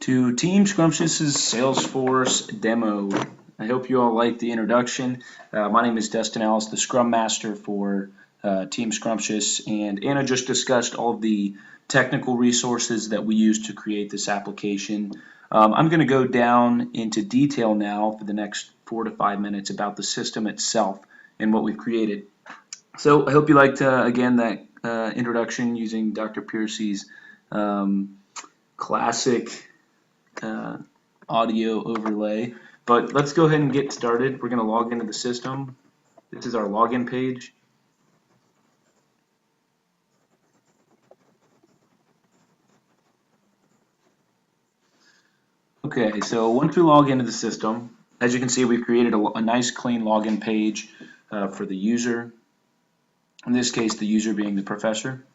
To Team Scrumptious's Salesforce demo. I hope you all liked the introduction. My name is Dustin Ellis, the Scrum Master for Team Scrumptious, and Anna just discussed all of the technical resources that we use to create this application. I'm going to go down into detail now for the next 4 to 5 minutes about the system itself and what we've created. So I hope you liked, again, that introduction using Dr. Piercy's classic audio overlay. But let's go ahead and get started. We're going to log into the system. This is our login page. Okay, so once we log into the system, as you can see, we've created a nice clean login page for the user. In this case, the user being the professor.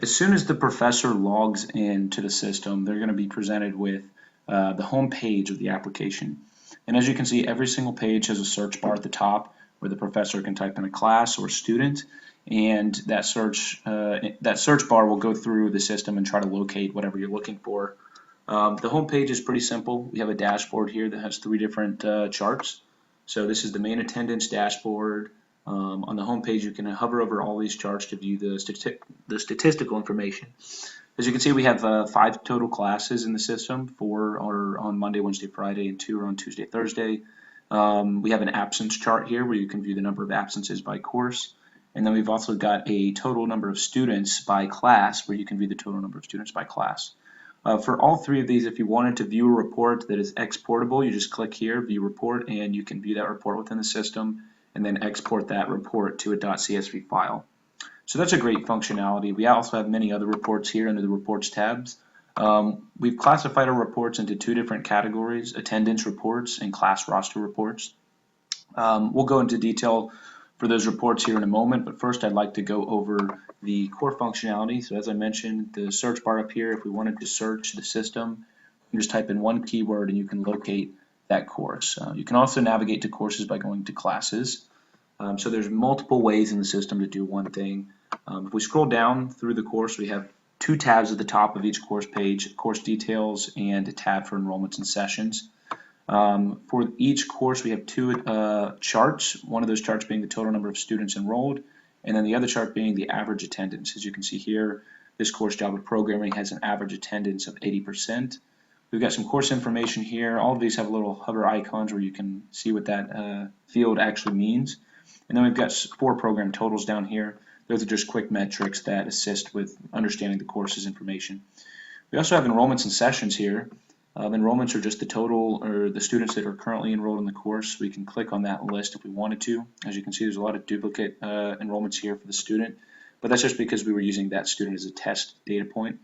As soon as the professor logs into the system, they're going to be presented with the home page of the application. And as you can see, every single page has a search bar at the top where the professor can type in a class or student, and that search bar will go through the system and try to locate whatever you're looking for. The home page is pretty simple. We have a dashboard here that has 3 different charts. So this is the main attendance dashboard. On the home page, you can hover over all these charts to view the statistical information. As you can see, we have 5 total classes in the system. 4 are on Monday, Wednesday, Friday, and 2 are on Tuesday, Thursday. We have an absence chart here where you can view the number of absences by course. And then we've also got a total number of students by class where you can view the total number of students by class. For all 3 of these, if you wanted to view a report that is exportable, you just click here, View Report, and you can view that report within the system and then export that report to a .csv file. So that's a great functionality. We also have many other reports here under the Reports tabs. We've classified our reports into 2 different categories, attendance reports and class roster reports. We'll go into detail for those reports here in a moment, but first I'd like to go over the core functionality. So as I mentioned, the search bar up here, if we wanted to search the system, you can just type in one keyword and you can locate that course. You can also navigate to courses by going to classes. So there's multiple ways in the system to do one thing. If we scroll down through the course, we have 2 tabs at the top of each course page, course details and a tab for enrollments and sessions. For each course, we have 2 charts, one of those charts being the total number of students enrolled, and then the other chart being the average attendance. As you can see here, this course, Java Programming, has an average attendance of 80%. We've got some course information here. All of these have little hover icons where you can see what that field actually means. And then we've got 4 program totals down here. Those are just quick metrics that assist with understanding the course's information. We also have enrollments and sessions here. Enrollments are just the total or the students that are currently enrolled in the course. We can click on that list if we wanted to. As you can see, there's a lot of duplicate enrollments here for the student, but that's just because we were using that student as a test data point.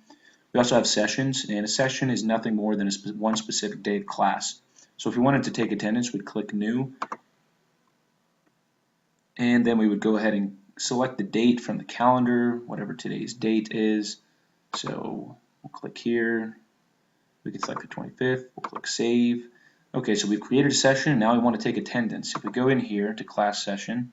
We also have sessions, and a session is nothing more than one specific day of class. So if we wanted to take attendance, we'd click New, and then we would go ahead and select the date from the calendar, whatever today's date is. So we'll click here. We can select the 25th. We'll click Save. Okay, so we've created a session, and now we want to take attendance. If we go in here to Class Session,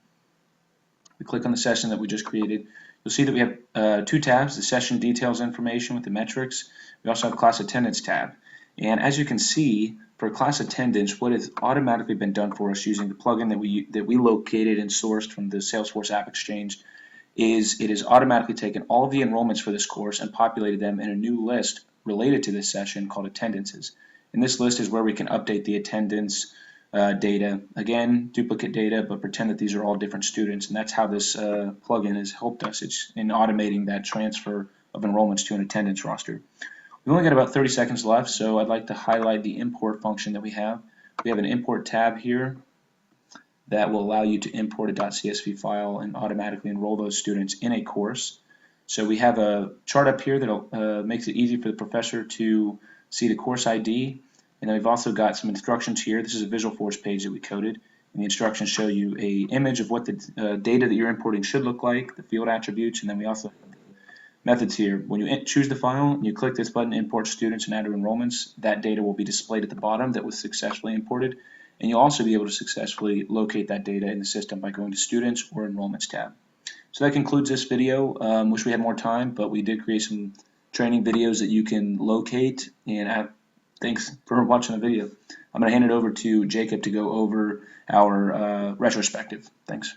we click on the session that we just created, you'll see that we have 2 tabs, the Session Details information with the metrics. We also have a Class Attendance tab. And as you can see, for class attendance, what has automatically been done for us using the plugin that we located and sourced from the Salesforce App Exchange is it has automatically taken all of the enrollments for this course and populated them in a new list related to this session called attendances. And this list is where we can update the attendance data. Again, duplicate data, but pretend that these are all different students, and that's how this plugin has helped us. It's in automating that transfer of enrollments to an attendance roster. We've only got about 30 seconds left, so I'd like to highlight the import function that we have. We have an import tab here that will allow you to import a .csv file and automatically enroll those students in a course. So we have a chart up here that makes it easy for the professor to see the course ID, and then we've also got some instructions here. This is a Visualforce page that we coded, and the instructions show you an image of what the data that you're importing should look like, the field attributes, and then we also have methods here. When you choose the file and you click this button, Import Students and Add to Enrollments, that data will be displayed at the bottom that was successfully imported, and you'll also be able to successfully locate that data in the system by going to Students or Enrollments tab. So that concludes this video. Wish we had more time, but we did create some training videos that you can locate and Thanks for watching the video. I'm going to hand it over to Jacob to go over our retrospective. Thanks.